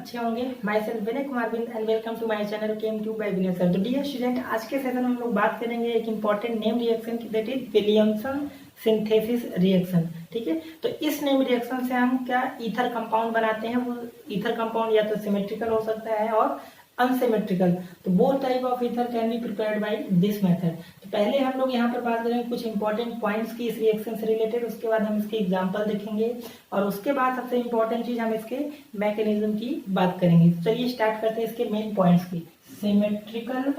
अच्छे होंगे। Myself Vinay Kumar Bind and welcome to my channel Chem Tube by Vinay sir. तो dear student, आज के सेशन में हम लोग बात करेंगे एक इंपॉर्टेंट नेम रिएक्शन की, that is Williamson synthesis reaction. ठीक है, तो इस नेम रिएक्शन से हम क्या ईथर कंपाउंड बनाते हैं। वो ईथर कंपाउंड या तो सिमेट्रिकल हो सकता है और अनसिमेट्रिकल। तो both type of ether can be prepared by this method. तो पहले हम लोग यहाँ पर बात करेंगे कुछ इंपॉर्टेंट पॉइंट्स की इस रिएक्शन से रिलेटेड, उसके बाद हम इसके एग्जांपल देखेंगे और उसके बाद सबसे इंपॉर्टेंट चीज हम इसके मैकेनिज्म की बात करेंगे। तो चलिए स्टार्ट करते हैं इसके मेन पॉइंट्स की। Symmetrical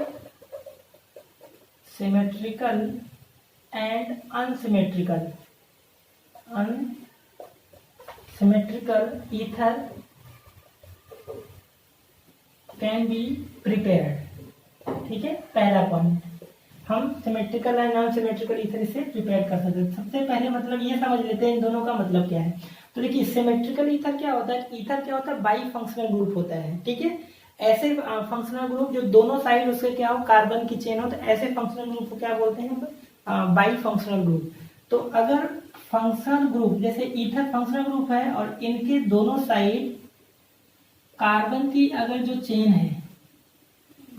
and unsymmetrical ether can be prepared. ठीक है, पहला पॉइंट, हम symmetrical and non symmetrical ether से प्रिपेयर कर सकते हैं। सबसे पहले मतलब ये समझ लेते हैं इन दोनों का मतलब क्या है। तो देखिए, सिमेट्रिकल ईथर क्या होता है, ईथर क्या होता है, बाई फंक्शनल ग्रुप होता है। ठीक है, ऐसे फंक्शनल ग्रुप जो दोनों साइड उसके क्या हो, कार्बन की चेन हो, तो ऐसे फंक्शनल ग्रुप को क्या बोलते हैं, बाई फंक्शनल ग्रुप। तो अगर फंक्शनल ग्रुप जैसे ईथर फंक्शनल ग्रुप है और इनके दोनों साइड कार्बन की अगर जो चेन है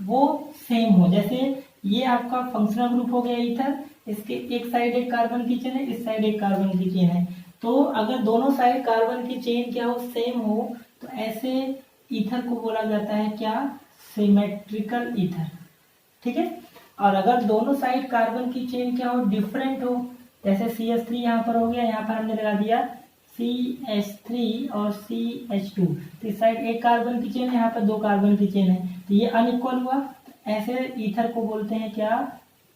वो सेम हो, जैसे ये आपका फंक्शनल ग्रुप हो गया ईथर, इसके एक साइड एक कार्बन की चेन है, इस साइड एक कार्बन की चेन है। तो अगर दोनों साइड कार्बन की चेन क्या हो, सेम हो, तो ऐसे ईथर को बोला जाता है क्या, सिमेट्रिकल ईथर। ठीक है, और अगर दोनों साइड कार्बन की चेन क्या हो, डिफरेंट हो, जैसे CH3 यहाँ पर हो गया, यहाँ पर हमने लगा दिया CH3 और CH2, तो इस साइड एक कार्बन की चेन है, यहाँ पर दो कार्बन की चेन है, तो ये अनइक्वल हुआ। ऐसे ईथर को बोलते हैं क्या,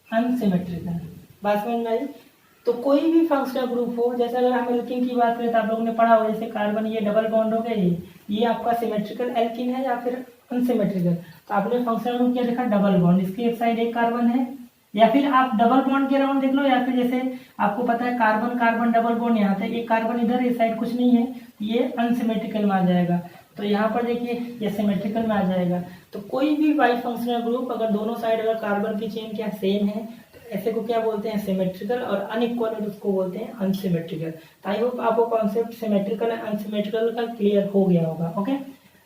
अनसिमेट्रिकल। बात समझ में आई। तो कोई भी फंक्शनल ग्रुप हो, जैसे अगर हम एल्किन की बात करें तो आप लोगों ने पढ़ा हो, जैसे कार्बन ये डबल बॉन्ड हो गया, ये आपका सिमेट्रिकल एल्किन है या फिर अनसिमेट्रिकल। तो आपने फंक्शनल ग्रुप क्या देखा, डबल बॉन्ड, इसके एक साइड एक कार्बन है, या फिर आप डबल बॉन्ड के अराउंड देख लो, या फिर जैसे आपको पता है कार्बन कार्बन डबल बॉन्ड यहाँ था, एक कार्बन इधर, इस साइड कुछ नहीं है, ये अनसिमेट्रिकल में आ जाएगा। तो यहाँ पर देखिए ये सिमेट्रिकल में आ जाएगा। तो कोई भी बाई फंक्शनल ग्रुप अगर दोनों साइड अगर कार्बन की चेन क्या सेम है, तो ऐसे को क्या बोलते हैं, सिमेट्रिकल, और अनइक्वल है उसको बोलते हैं अनसिमेट्रिकल। आई होप आपको कॉन्सेप्ट सिमेट्रिकल एंड अनसिमेट्रिकल का क्लियर हो गया होगा। ओके,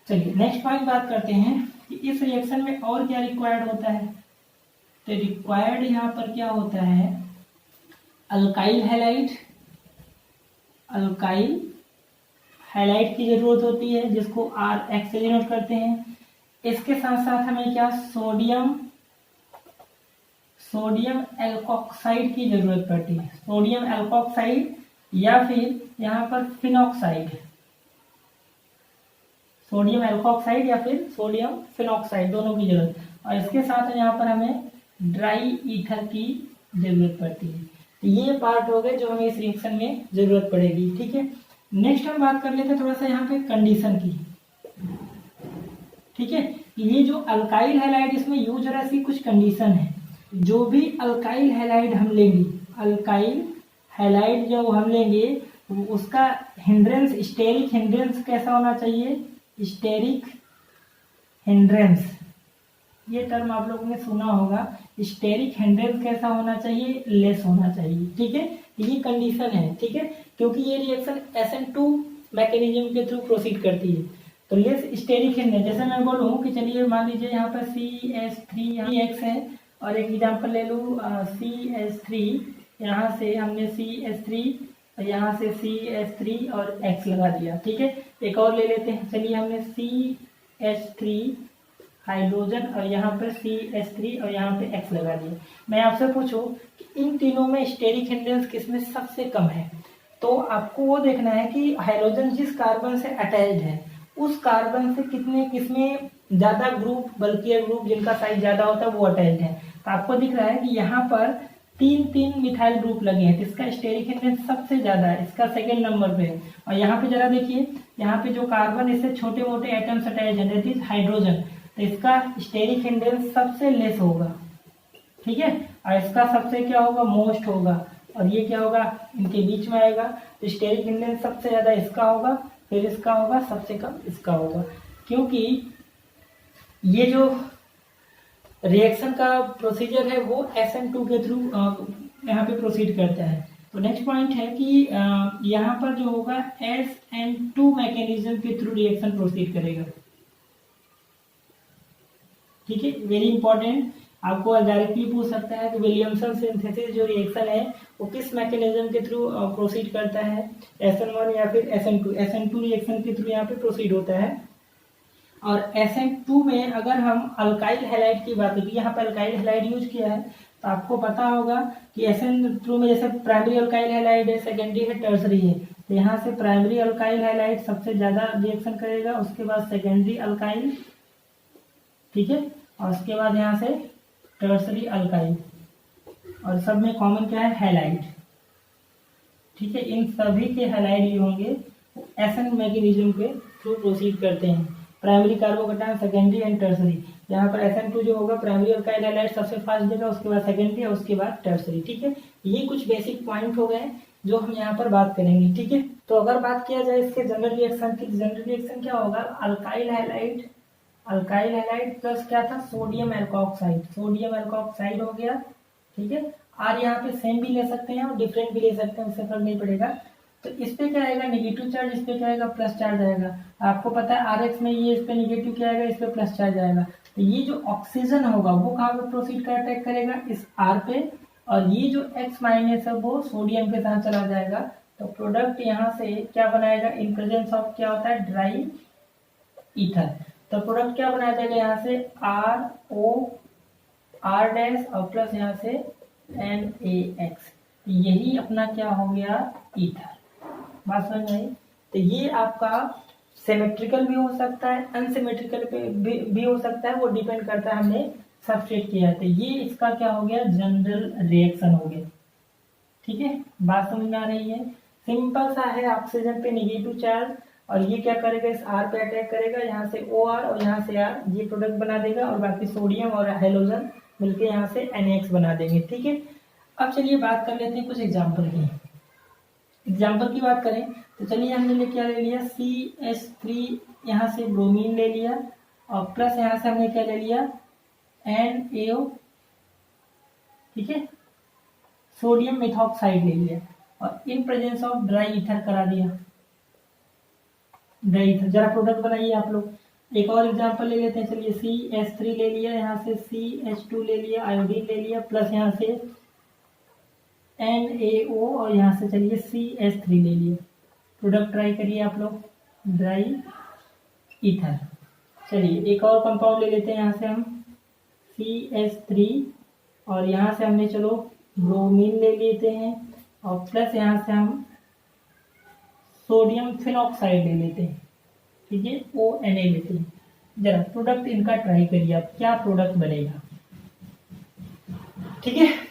चलिए नेक्स्ट पॉइंट बात करते हैं कि इस रिएक्शन में और क्या रिक्वायर्ड होता है। तो रिक्वायर्ड यहाँ पर क्या होता है, अल्काइल हैलाइड की जरूरत होती है, जिसको RX से डिनोट करते हैं। इसके साथ साथ हमें क्या, सोडियम एल्कोक्साइड की जरूरत पड़ती है, सोडियम एल्कोक्साइड या फिर यहाँ पर फिनॉक्साइड, सोडियम एल्कोक्साइड या फिर सोडियम फिनॉक्साइड, दोनों की जरूरत। और इसके साथ यहाँ पर हमें ड्राई ईथर की जरूरत पड़ती है। तो ये पार्ट हो गए जो हमें इस रिएक्शन में जरूरत पड़ेगी। ठीक है, नेक्स्ट हम बात कर लेते हैं थोड़ा सा यहाँ पे कंडीशन की। ठीक है, ये जो अल्काइल हैलाइड इसमें यूज हो रहा है, इसकी कुछ कंडीशन है। जो भी अल्काइल हैलाइड हम लेंगे, अल्काइल हैलाइड जो हम लेंगे, उसका हिंड्रेंस, स्टेरिक हिंड्रेंस कैसा होना चाहिए, स्टेरिक हिंड्रेंस, ये टर्म आप लोगों ने सुना होगा। स्टेरिक हिंड्रेंस कैसा होना चाहिए, लेस होना चाहिए। ठीक है, ये कंडीशन है। ठीक है, क्योंकि ये रिएक्शन SN2 मैकेनिज्म के थ्रू प्रोसीड करती है, तो लेस स्टेरिक हिंड्रेंस, जैसे मैं बोलूँ कि चलिए मान लीजिए यहाँ पर CH3X है, और एक एग्जाम्पल ले लूँ CH3, यहाँ से हमने CH3 और यहाँ से CH3 और X लगा दिया। ठीक है, एक और ले लेते हैं, चलिए हमने CH3 हाइड्रोजन और यहाँ पर CH3 और यहाँ पे X लगा दिया। मैं आपसे पूछूं कि इन तीनों में स्टेरिक हिंड्रेंस किसमें सबसे कम है, तो आपको वो देखना है कि हाइड्रोजन जिस कार्बन से अटैच्ड है उस कार्बन से किसमें ज्यादा ग्रुप, बल्कि ग्रुप जिनका साइज ज्यादा होता है वो अटैच्ड है। तो आपको दिख रहा है कि यहाँ पर तीन मिथाइल ग्रुप लगे हैं, तो इसका स्टेरिक हिंड्रेंस सबसे ज्यादा है, इसका सेकेंड नंबर पे है। और यहाँ पे जरा देखिए, यहाँ पे जो कार्बन इससे छोटे मोटे एटम्स अटैच है, दैट इज हाइड्रोजन, तो इसका स्टेरिक हिंड्रेंस सबसे लेस होगा। ठीक है, और इसका सबसे क्या होगा, मोस्ट होगा, और ये क्या होगा, इनके बीच में आएगा। तो स्टेरिक हिंड्रेंस सबसे ज्यादा इसका होगा, फिर इसका होगा, सबसे कम इसका होगा, क्योंकि ये जो रिएक्शन का प्रोसीजर है वो SN2 के थ्रू यहाँ पे प्रोसीड करता है। तो नेक्स्ट पॉइंट है कि यहाँ पर जो होगा SN2 मैकेनिज्म के थ्रू रिएक्शन प्रोसीड करेगा। ठीक है, वेरी इंपॉर्टेंट। आपको डायरेक्टली पूछ सकता है कि विलियमसन सिंथेसिस जो रिएक्शन है वो किस मैकेनिज्म के थ्रू प्रोसीड करता है, SN1 या फिर SN2। SN2 रिएक्शन के थ्रू यहाँ पे प्रोसीड होता है। और SN2 में अगर हम अल्काइल हैलाइड की बात करें, यहाँ पर अल्काइल हैलाइड यूज किया है, तो आपको पता होगा कि SN2 में जैसे प्राइमरी अल्काइल हैलाइड है, सेकेंडरी है, टर्सरी है। तो यहाँ से प्राइमरी अल्काइल हैलाइड सबसे ज्यादा रिएक्शन करेगा, उसके बाद सेकेंडरी अल्काइल, ठीक है, और उसके बाद यहाँ से टर्सरी अल्काइल, और सब में कॉमन क्या है, हैलाइड। ठीक है, इन सभी के हैलाइड जो होंगे SN मैकेनिज्म के थ्रू प्रोसीड करते हैं। Primary carbocation, secondary and tertiary. यहाँ पर SN2 जो होगा प्राइमरी अल्काइल हैलाइड सबसे फास्ट देगा, उसके बाद सेकेंडरी और उसके बाद टर्सरी। ठीक है, ये कुछ बेसिक पॉइंट हो गए जो हम यहाँ पर बात करेंगे। ठीक है, तो अगर बात किया जाए इसके जनरल रिएक्शन की, जनरल रिएक्शन क्या होगा, अल्काइल हैलाइड प्लस क्या था, सोडियम एल्कोक्साइड। सोडियम एल्कोक्साइड हो गया। ठीक है, और यहाँ पे सेम भी ले सकते हैं और डिफरेंट भी ले सकते हैं, उससे फर्क नहीं पड़ेगा। तो इस पे क्या आएगा, नेगेटिव चार्ज, इस पे क्या आएगा, प्लस चार्ज आएगा। आपको पता है RX में ये इस पे नेगेटिव क्या आएगा, इस पे प्लस चार्ज आएगा। तो ये जो ऑक्सीजन होगा वो कहाँ पे प्रोसीड कर अटैक करेगा, इस R पे, और ये जो X माइनस है वो सोडियम के साथ चला जाएगा। तो प्रोडक्ट यहाँ से क्या बनाएगा, इन प्रेजेंस ऑफ क्या होता है, ड्राई ईथर। तो प्रोडक्ट क्या बनाया जाएगा, यहाँ से RO R डैश और प्लस यहाँ से NaX। यही अपना क्या हो गया, ईथर। बात समझ में आई। तो ये आपका सिमेट्रिकल भी हो सकता है, अनसिमेट्रिकल भी हो सकता है, वो डिपेंड करता है हमने सबस्ट्रेट किया है। तो ये इसका क्या हो गया, जनरल रिएक्शन हो गया। ठीक है, बात समझ में आ रही है। सिंपल सा है, ऑक्सीजन पे नेगेटिव चार्ज, और ये क्या करेगा, इस R पे अटैक करेगा, यहाँ से OR और यहाँ से R, ये प्रोडक्ट बना देगा, और बाकी सोडियम और हाइड्रोजन मिलके यहाँ से NaX बना देंगे। ठीक है, अब चलिए बात कर लेते हैं कुछ एग्जाम्पल की। एग्जाम्पल की बात करें तो चलिए हमने क्या ले लिया, CH3, यहाँ से ब्रोमीन ले लिया, और प्लस यहाँ से हमने क्या ले लिया, NaO, ठीक है, सोडियम मेथॉक्साइड ले लिया, और in presence of dry ether करा दिया। ड्राई ईथर, जरा प्रोडक्ट बनाइए आप लोग। एक और एग्जांपल ले लेते हैं, चलिए CH3 ले लिया, यहाँ से CH2 ले लिया, आयोडीन ले लिया, प्लस यहाँ से NaO, और यहाँ से चलिए CH3 ले लिया। प्रोडक्ट ट्राई करिए आप लोग, ड्राई ईथर। चलिए एक और कंपाउंड ले लेते हैं, यहाँ से हम CH3, और यहाँ से हमने चलो ब्रोमीन ले लेते हैं, और प्लस यहाँ से हम सोडियम फिनॉक्साइड ले लेते हैं। ठीक है, ONa लेते हैं। जरा प्रोडक्ट इनका ट्राई करिए आप, क्या प्रोडक्ट बनेगा। ठीक है,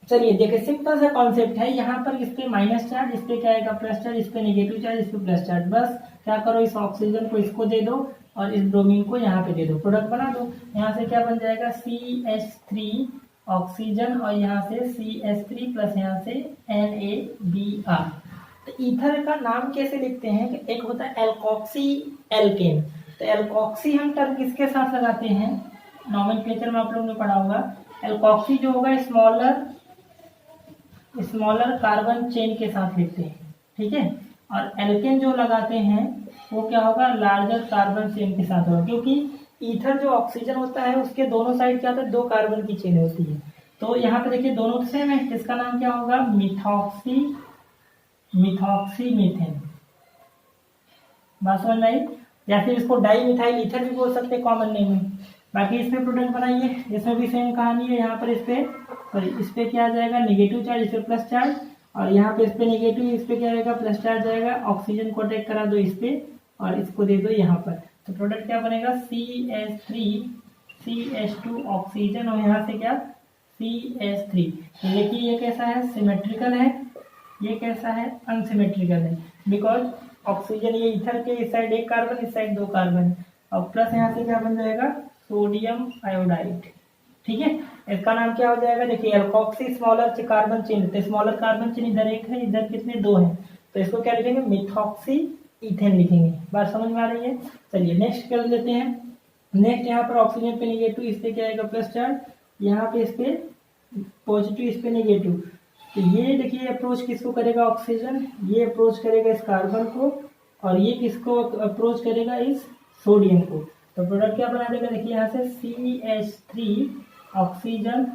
चलिए देखिए, सिंपल सा कॉन्सेप्ट है। यहाँ पर इस पे माइनस चार्ज, इस पे क्या आएगा, प्लस चार्ज, इस पे नेगेटिव चार्ज, इस पे प्लस चार्ज। बस क्या करो, इस ऑक्सीजन को इसको दे दो और इस ब्रोमीन को यहाँ पे दे दो, प्रोडक्ट बना दो। यहाँ से क्या बन जाएगा, CH3 ऑक्सीजन, और यहाँ से CH3 प्लस यहाँ से NaBr। तो ईथर का नाम कैसे लिखते हैं, एक होता है एल्कोक्सी एल्केन। तो एल्कोक्सी हम टर्म किसके साथ लगाते हैं, नॉमेनक्लेचर में आप लोगों ने पढ़ा होगा। एल्कोक्सी जो होगा स्मॉलर कार्बन चेन के साथ लिखते हैं। ठीक है, और एल्केन जो लगाते हैं वो क्या होगा, लार्जर कार्बन चेन के साथ होगा, क्योंकि ईथर जो ऑक्सीजन होता है उसके दोनों साइड क्या होता है, 2 कार्बन की चेन होती है। तो यहाँ पे देखिए दोनों सेम है, इसका नाम क्या होगा, मिथॉक्सी मीथेन। बात समझ आई। या फिर इसको डाई मिथाइल ईथर भी बोल सकते हैं कॉमन नेम में। बाकी इसमें प्रोडक्ट बनाइए, इसमें भी सेम कहानी है। यहाँ पर इस पे क्या आ जाएगा, नेगेटिव चार्ज, इस पे प्लस चार्ज, और यहाँ पे इस पे नेगेटिव, इस पे क्या आएगा, प्लस चार्ज आएगा। ऑक्सीजन को अटैक करा दो इस पे और इसको दे दो यहाँ पर, तो प्रोडक्ट क्या बनेगा, CH3 CH2 ऑक्सीजन, और यहाँ से क्या, CH3। तो देखिए ये कैसा है, सिमेट्रिकल है, ये कैसा है, अनसिमेट्रिकल है। बिकॉज ऑक्सीजन ये ईथर के इस साइड 1 कार्बन, इस साइड 2 कार्बन, और प्लस यहाँ से क्या बन जाएगा, सोडियम आयोडाइड। ठीक है, इसका नाम क्या हो जाएगा, देखिए एल्कोक्सी स्मॉलर कार्बन चेन, तो स्मॉलर कार्बन चेन इधर 1 है, इधर कितने 2 हैं, तो इसको क्या लिखेंगे, मिथॉक्सी ईथेन लिखेंगे। बात समझ में आ रही है। चलिए नेक्स्ट कर लेते हैं। नेक्स्ट यहाँ पर ऑक्सीजन पे नेगेटिव, इस पे क्या आएगा, प्लस चार्ज, यहाँ पे इस पे पॉजिटिव, इस पे नेगेटिव। तो ये देखिए अप्रोच किसको करेगा, ऑक्सीजन, ये अप्रोच करेगा इस कार्बन को, और ये किसको अप्रोच करेगा, इस सोडियम को। तो प्रोडक्ट क्या बना देगा, देखिए यहाँ से CH3 ऑक्सीजन,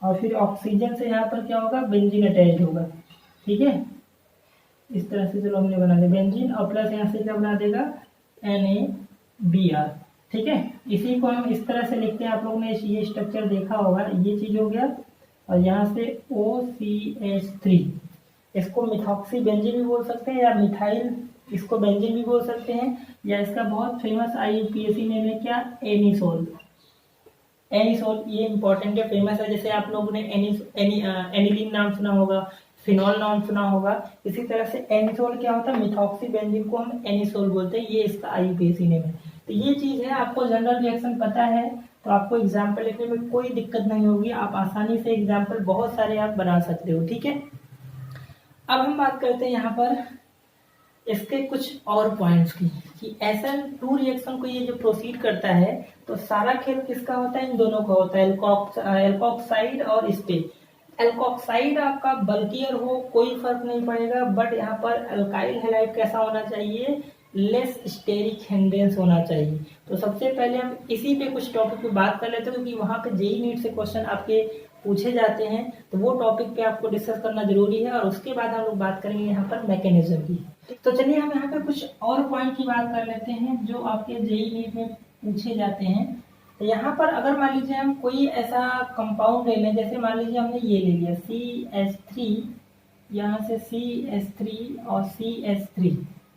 और फिर ऑक्सीजन से यहाँ पर क्या होगा, बेंजीन अटैच होगा। ठीक है, इस तरह से चलो हमने बना दिया बेंजीन, और प्लस यहाँ से क्या बना देगा, NaBr। ठीक है, इसी को हम इस तरह से लिखते हैं, आप लोगों ने ये स्ट्रक्चर देखा होगा, ये चीज हो गया, और यहाँ से OCH3, इसको मिथॉक्सी बेंजीन भी बोल सकते हैं, या मिथाइल इसको बेंजीन भी बोल सकते हैं, या इसका बहुत फेमस IUPAC नेम है क्या, एनिसोल। एनिसोल ये इंपॉर्टेंट है, फेमस है, जैसे आप लोगों ने एनिलीन नाम सुना होगा, फिनॉल नाम सुना होगा, इसी तरह से एनिसोल क्या होता है, मिथॉक्सी बेंजीन को हम एनिसोल बोलते हैं, ये इसका IUPAC नेम है। तो ये चीज है, आपको जनरल रिएक्शन पता है तो आपको एग्जाम्पल लिखने में कोई दिक्कत नहीं होगी, आप आसानी से एग्जाम्पल बहुत सारे आप बना सकते हो। ठीक है, अब हम बात करते हैं यहाँ पर इसके कुछ और पॉइंट्स की, कि SN2 रिएक्शन को ये जो प्रोसीड करता है तो सारा खेल किसका होता है, इन दोनों का होता है, एल्कोक्साइड और इस पे। एल्कोक्साइड आपका बल्कियर हो कोई फर्क नहीं पड़ेगा, बट यहाँ पर अल्काइल हैलाइड कैसा होना चाहिए, लेस स्टेरिक हिंड्रेंस होना चाहिए। तो सबसे पहले हम इसी पे कुछ टॉपिक पे बात कर लेते हैं, क्योंकि वहां पे JEE नीट से क्वेश्चन आपके पूछे जाते हैं, तो वो टॉपिक पे आपको डिस्कस करना जरूरी है, और उसके बाद हम लोग बात करेंगे यहाँ पर मैकेनिज्म की। तो चलिए हम यहाँ पे कुछ और पॉइंट की बात कर लेते हैं जो आपके JEE नीट में पूछे जाते हैं। तो यहाँ पर अगर मान लीजिए हम कोई ऐसा कंपाउंड ले लें, जैसे मान लीजिए हमने ये ले लिया CH3, यहाँ से CH3 और CH3,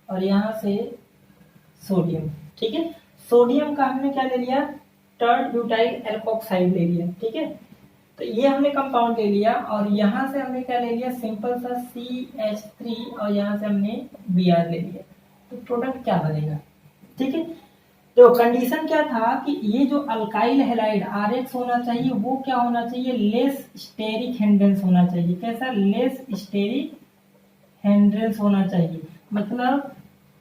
और यहाँ से सोडियम। ठीक है, सोडियम का हमने क्या ले लिया, टर्ड ब्यूटाइल एल्कोक्साइड ले लिया। ठीक है, तो ये हमने कंपाउंड ले लिया, और यहाँ से हमने क्या ले लिया, सिंपल सा CH3, और यहाँ से हमने Br ले लिया। तो प्रोडक्ट क्या बनेगा। ठीक है, तो कंडीशन क्या था कि ये जो अल्काइल हैलाइड RH होना चाहिए, वो क्या होना चाहिए, लेस स्टेरिक हिंड्रेंस होना चाहिए। कैसा, लेस स्टेरिक हिंड्रेंस होना चाहिए, मतलब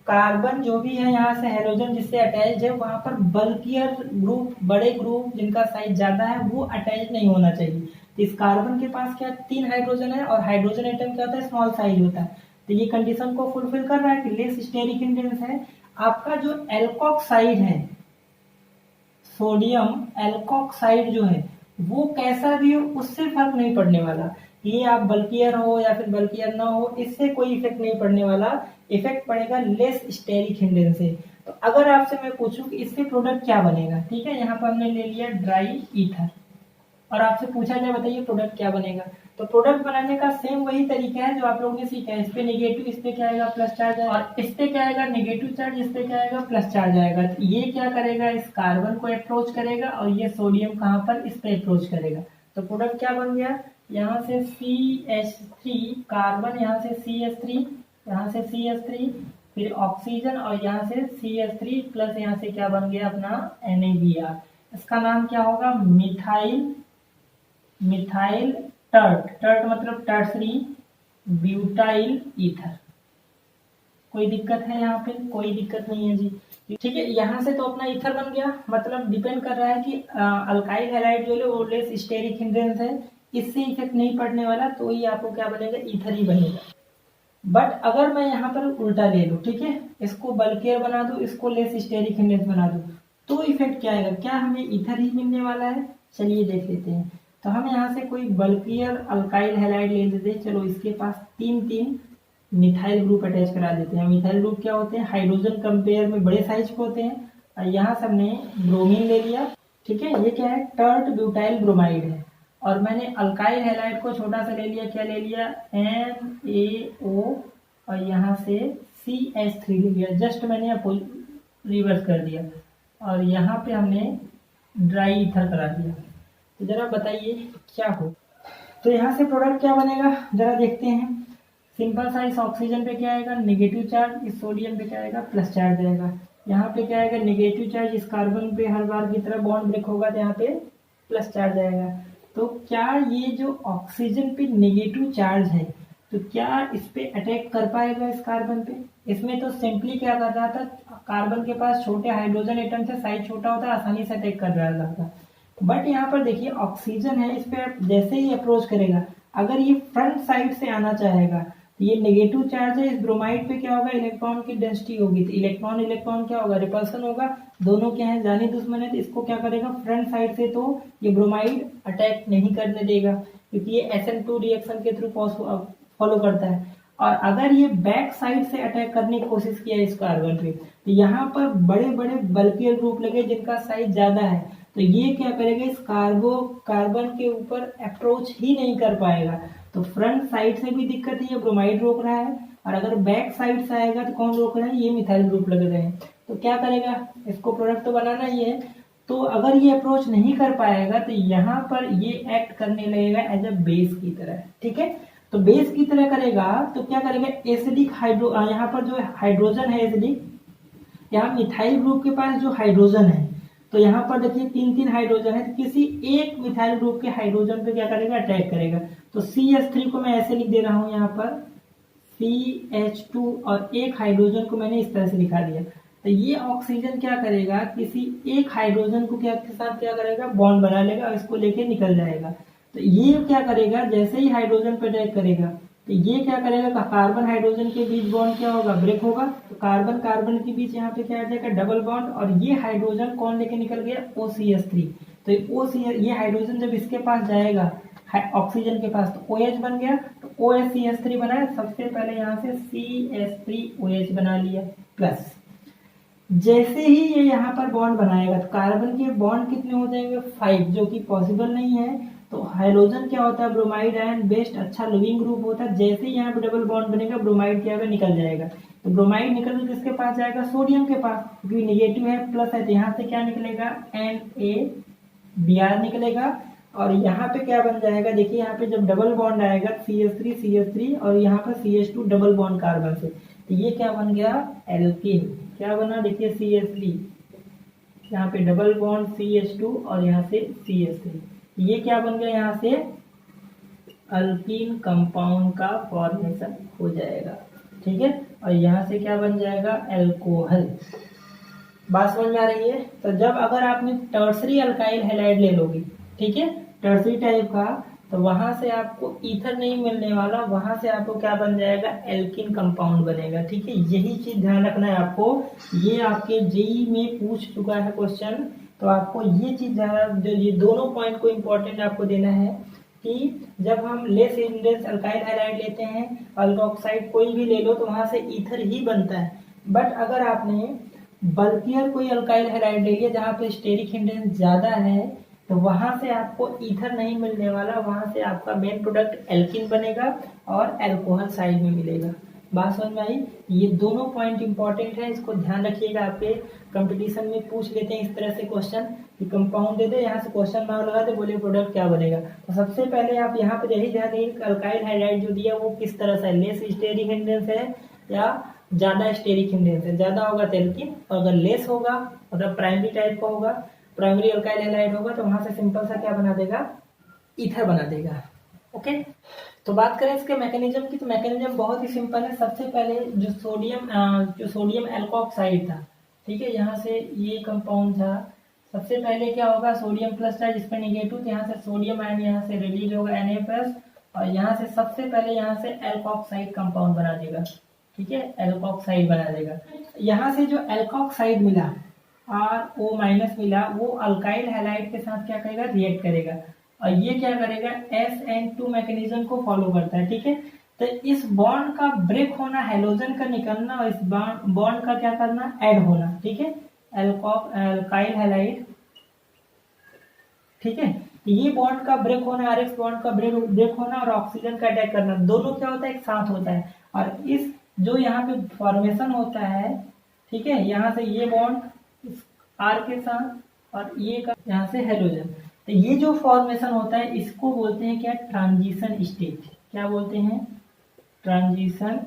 कार्बन जो भी है यहाँ से हाइड्रोजन जिससे अटैच है, वहां पर बल्कियर ग्रुप, बड़े ग्रुप जिनका साइज ज्यादा है, वो अटैच नहीं होना चाहिए। तो इस कार्बन के पास क्या 3 हाइड्रोजन है, और हाइड्रोजन एटम क्या होता है, स्मॉल साइज होता है। तो ये कंडीशन को फुलफिल कर रहा है कि लेस स्टेरिक हिंड्रेंस है। आपका जो एल्कोक्साइड है, सोडियम एल्कोक्साइड जो है, वो कैसा भी हो उससे फर्क नहीं पड़ने वाला, ये आप बल्कियर हो या फिर बल्कियर ना हो, इससे कोई इफेक्ट नहीं पड़ने वाला, इफेक्ट पड़ेगा लेस स्टेरिक हिंड्रेंस से। तो अगर आपसे मैं पूछूं कि इससे प्रोडक्ट क्या बनेगा, ठीक है, यहाँ पर हमने ले लिया ड्राई ईथर, और आपसे पूछा जाए बताइए प्रोडक्ट क्या बनेगा, तो प्रोडक्ट बनाने का सेम वही तरीका है जो आप लोगों ने सीखा है। इस पे नेगेटिव, इस पे क्या आएगा, प्लस चार्ज आएगा, और इस पे क्या आएगा, नेगेटिव चार्ज, इस पे क्या आएगा, प्लस चार्ज आएगा। तो ये क्या करेगा, इस कार्बन को अप्रोच करेगा, और ये सोडियम कहाँ पर, इस पे अप्रोच करेगा। तो प्रोडक्ट क्या बन गया, यहाँ से CH3 कार्बन, यहाँ से CH3, यहाँ से CH3, फिर ऑक्सीजन, और यहाँ से CH3 प्लस यहाँ से क्या बन गया अपना NaBr। इसका नाम क्या होगा, मिथाइल टर्ट मतलब टर्सरी ब्यूटाइल ईथर। कोई दिक्कत है यहाँ पे, कोई दिक्कत नहीं है जी। ठीक है, यहाँ से तो अपना ईथर बन गया, मतलब डिपेंड कर रहा है कि अल्काइल हैलाइड जो है वो लेस स्टेरिक हिंड्रेंस है, इससे इफेक्ट नहीं पड़ने वाला, तो ये आपको क्या बनेगा, ईथर ही बनेगा। बट अगर मैं यहाँ पर उल्टा ले लूँ, ठीक है, इसको बल्कियर बना दूं, इसको लेस स्टेरिक हिंड्रेंस बना दूं, तो इफेक्ट क्या आएगा, क्या हमें ईथर ही मिलने वाला है। चलिए देख लेते हैं। तो हम यहाँ से कोई बल्कियर अल्काइल हैलाइड ले लेते हैं, चलो इसके पास 3 मिथाइल ग्रुप अटैच करा देते हैं। मिथाइल ग्रुप क्या होते हैं, हाइड्रोजन कंपेयर में बड़े साइज के होते हैं, और यहाँ से हमने ब्रोमीन ले लिया। ठीक है, ये क्या है, टर्ट ब्यूटाइल ब्रोमाइड है, और मैंने अल्काइल हैलाइड को छोटा सा ले लिया, क्या ले लिया, NaO, और यहाँ से CH3 ले लिया, जस्ट मैंने रिवर्स कर दिया, और यहाँ पे हमने ड्राई ईथर करा दिया। तो जरा बताइए क्या हो। तो यहाँ से प्रोडक्ट क्या बनेगा, जरा देखते हैं। सिंपल सा, इस ऑक्सीजन पे क्या आएगा, नेगेटिव चार्ज, इस सोडियम पे क्या आएगा, प्लस चार्ज आएगा। यहाँ पे क्या आएगा, नेगेटिव चार्ज, इस कार्बन पे हर बार की तरह बॉन्ड ब्रेक होगा, तो यहाँ पे प्लस चार्ज आएगा। तो क्या ये जो ऑक्सीजन पे नेगेटिव चार्ज है, तो क्या इस पे अटैक कर पाएगा, इस कार्बन पे। इसमें तो सिंपली क्या कर रहा था, कार्बन के पास छोटे हाइड्रोजन एटम से, साइज छोटा होता है, आसानी से अटैक कर रहा था। बट यहाँ पर देखिए ऑक्सीजन है, इस पे जैसे ही अप्रोच करेगा, अगर ये फ्रंट साइड से आना चाहेगा, ये नेगेटिव चार्ज है, इस ब्रोमाइड पे क्या होगा, इलेक्ट्रॉन की डेंसिटी होगी, तो इलेक्ट्रॉन इलेक्ट्रॉन क्या होगा, रिपल्सन होगा, दोनों क्या है, जानी दुश्मन है, तो इसको क्या करेगा, फ्रंट साइड से तो ये ब्रोमाइड अटैक नहीं करने देगा, क्योंकि ये SN2 रिएक्शन के थ्रू फॉलो करता है। और अगर ये बैक साइड से अटैक करने की कोशिश किया इस कार्बन पे, तो यहाँ पर बड़े बड़े बल्कियर ग्रुप लगे जिनका साइज ज्यादा है, तो ये क्या करेगा, इस कार्बन के ऊपर अप्रोच ही नहीं कर पाएगा। तो फ्रंट साइड से भी दिक्कत है, ये ब्रोमाइड रोक रहा है, और अगर बैक साइड से आएगा तो कौन रोक रहा है, ये मिथाइल ग्रुप लग रहे हैं। तो क्या करेगा, इसको प्रोडक्ट तो बनाना ही है, तो अगर ये अप्रोच नहीं कर पाएगा तो यहाँ पर ये एक्ट करने लगेगा एज अ बेस की तरह, ठीक है। तो बेस की तरह करेगा तो क्या करेगा, एसिडिक हाइड्रो, यहाँ पर जो हाइड्रोजन है एसिडिक, यहाँ मिथाइल ग्रुप के पास जो हाइड्रोजन है, तो यहाँ पर देखिए 3 हाइड्रोजन है, तो किसी एक मिथाइल ग्रुप के हाइड्रोजन पे क्या करेगा, अटैक करेगा। तो CH3 को मैं ऐसे लिख दे रहा हूँ, यहाँ पर CH2 और एक हाइड्रोजन को मैंने इस तरह से लिखा दिया। तो ये ऑक्सीजन क्या करेगा, किसी एक हाइड्रोजन को क्या के साथ क्या करेगा, बॉन्ड बना लेगा और इसको लेके निकल जाएगा। तो ये क्या करेगा, जैसे ही हाइड्रोजन पे अटैक करेगा तो ये क्या करेगा, कार्बन हाइड्रोजन के बीच बॉन्ड क्या होगा, ब्रेक होगा, तो कार्बन कार्बन के बीच यहाँ पे क्या आ जाएगा, डबल बॉन्ड, और ये हाइड्रोजन कौन लेके निकल गया, OCH3। तो ये हाइड्रोजन जब इसके पास जाएगा ऑक्सीजन के पास, तो OH बन गया, तो OHCH3 बना, सबसे पहले यहाँ से CH3OH बना लिया प्लस। जैसे ही ये यहाँ पर बॉन्ड बनाएगा तो कार्बन के बॉन्ड कितने हो जाएंगे, 5, जो कि पॉसिबल नहीं है। तो हाइड्रोजन क्या होता है, ब्रोमाइड आयन बेस्ट अच्छा लविंग ग्रुप होता है, जैसे ही यहाँ पे डबल बॉन्ड बनेगा ब्रोमाइड क्या होगा, निकल जाएगा। तो ब्रोमाइड निकल के किसके पास जाएगा, सोडियम के पास, क्योंकि निगेटिव है प्लस है, तो यहाँ से क्या निकलेगा, NaBr निकलेगा, और यहाँ पे क्या बन जाएगा, देखिए यहाँ पे जब डबल बॉन्ड आएगा CH3 और यहाँ पर CH2 डबल बॉन्ड कार्बन से, तो ये क्या बन गया, एल्कीन। क्या बना, देखिए CH3, यहाँ पे डबल बॉन्ड CH2 और यहाँ से CH3, ये क्या बन गया, यहाँ से अल्कीन कंपाउंड का फॉर्मेशन हो जाएगा, ठीक है। और यहाँ से क्या बन जाएगा, अल्कोहल। बात समझ में आ रही है। तो जब अगर आपने टर्सरी अल्काइल हैलाइड ले लोगी, ठीक है, टर्सरी टाइप का, तो वहां से आपको ईथर नहीं मिलने वाला, वहां से आपको क्या बन जाएगा, एल्किन कंपाउंड बनेगा, ठीक है। यही चीज ध्यान रखना है आपको, ये आपके जेई में पूछ चुका है क्वेश्चन, तो आपको ये चीज जो ये दोनों पॉइंट को इम्पोर्टेंट आपको देना है कि जब हम लेस इंडेंस अल्काइल हैलाइड लेते हैं, अल्कोक्साइड कोई भी ले लो, तो वहां से ईथर ही बनता है। बट अगर आपने बल्कियर कोई अल्काइल हैलाइड ले लिया जहाँ पे स्टेरिक इंडेंस ज्यादा है, तो वहां से आपको ईथर नहीं मिलने वाला, वहां से आपका मेन प्रोडक्ट एल्किन बनेगा और अल्कोहल साइड में मिलेगा। बात समझ में आई। ये दोनों पॉइंट इंपॉर्टेंट है, इसको ध्यान रखिएगा। आपके कंपटीशन में पूछ लेते हैं इस तरह से क्वेश्चन कि कंपाउंड दे दे, यहाँ से क्वेश्चन मार्क लगा दे, बोले प्रोडक्ट क्या बनेगा। तो सबसे पहले आप यहाँ पे यही ध्यान रखिए अल्काइल हाइड्राइड जो दिया वो किस तरह से, लेस स्टेरिक इंडेंस है या ज्यादा स्टेरिक इंडेंस है। ज्यादा होगा तो एल्किन, और अगर लेस होगा मतलब प्राइमरी टाइप का होगा, प्राइमरी अल्काइल हैलाइड होगा, तो वहां से सिंपल सा क्या बना देगा, ईथर बना देगा। ओके, तो बात करें इसके मैकेनिज्म की, तो मैकेनिज्म बहुत ही सिंपल है। सबसे पहले जो सोडियम एल्कोक्साइड था, ठीक है, यहाँ से ये कंपाउंड था, सबसे पहले क्या होगा, सोडियम प्लस था जिसपे निगेटिव, यहाँ से सोडियम आयन यहाँ से रिलीज होगा Na+, और यहाँ से सबसे पहले यहाँ से एल्कोक्साइड कंपाउंड बना देगा, ठीक है, एल्कोक्साइड बना देगा। यहाँ से जो एल्कोक्साइड मिला RO- मिला, वो अल्काइल हैलाइड के साथ क्या करेगा, रिएक्ट करेगा, और ये क्या करेगा, SN2 मैकेनिज्म को फॉलो करता है, ठीक है। तो इस बॉन्ड का ब्रेक होना, हैलोजन का निकलना, और इस बॉन्ड का क्या करना, ऐड होना, ठीक है, अल्काइल हैलाइड, ठीक है। ये बॉन्ड का ब्रेक होना, RX बॉन्ड का ब्रेक होना और ऑक्सीजन का अटैक करना, दोनों क्या होता है, एक साथ होता है। और इस जो यहाँ पे फॉर्मेशन होता है, ठीक है, यहाँ से ये बॉन्ड R के साथ और ये का यहाँ से हेलोजन, तो ये जो फॉर्मेशन होता है इसको बोलते हैं क्या, ट्रांजिशन स्टेट। क्या बोलते हैं, ट्रांजिशन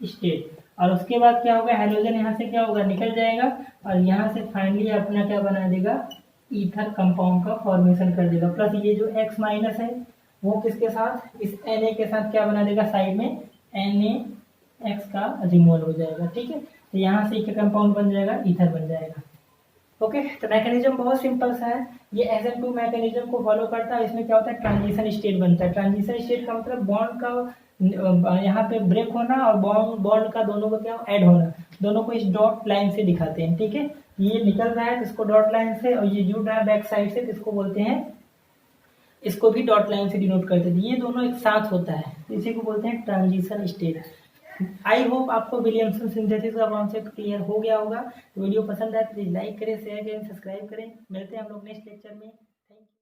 स्टेट। और उसके बाद क्या होगा, हेलोजन यहाँ से क्या होगा, निकल जाएगा, और यहाँ से फाइनली अपना क्या बना देगा, ईथर कंपाउंड का फॉर्मेशन कर देगा। प्लस ये जो X- है वो किसके साथ, इस Na के साथ क्या बना देगा, साइड में NaX का रिमूवल हो जाएगा, ठीक है। तो यहाँ से एक कंपाउंड बन जाएगा, ईथर बन जाएगा। ओके, तो मैकेनिज्म बहुत सिंपल सा है। ये SN2 मैकेनिज्म को फॉलो करता है। इसमें क्या होता है, ट्रांजिशन स्टेट बनता है। ट्रांजिशन स्टेट का मतलब बॉन्ड का यहाँ पे ब्रेक होना और बॉन्ड का दोनों को क्या ऐड होना, दोनों को इस डॉट लाइन से दिखाते हैं। ठीक है, ये निकल रहा है तो इसको डॉट लाइन से, और ये जुड़ रहा है बैक साइड से तो इसको बोलते हैं, इसको भी डॉट लाइन से डिनोट करते हैं। ये दोनों एक साथ होता है, इसी को बोलते हैं ट्रांजिशन स्टेट। आई होप आपको विलियमसन सिंथेसिस का कॉन्सेप्ट क्लियर हो गया होगा। वीडियो पसंद आए तो प्लीज लाइक करें, शेयर करें, सब्सक्राइब करें। मिलते हैं हम लोग नेक्स्ट लेक्चर में।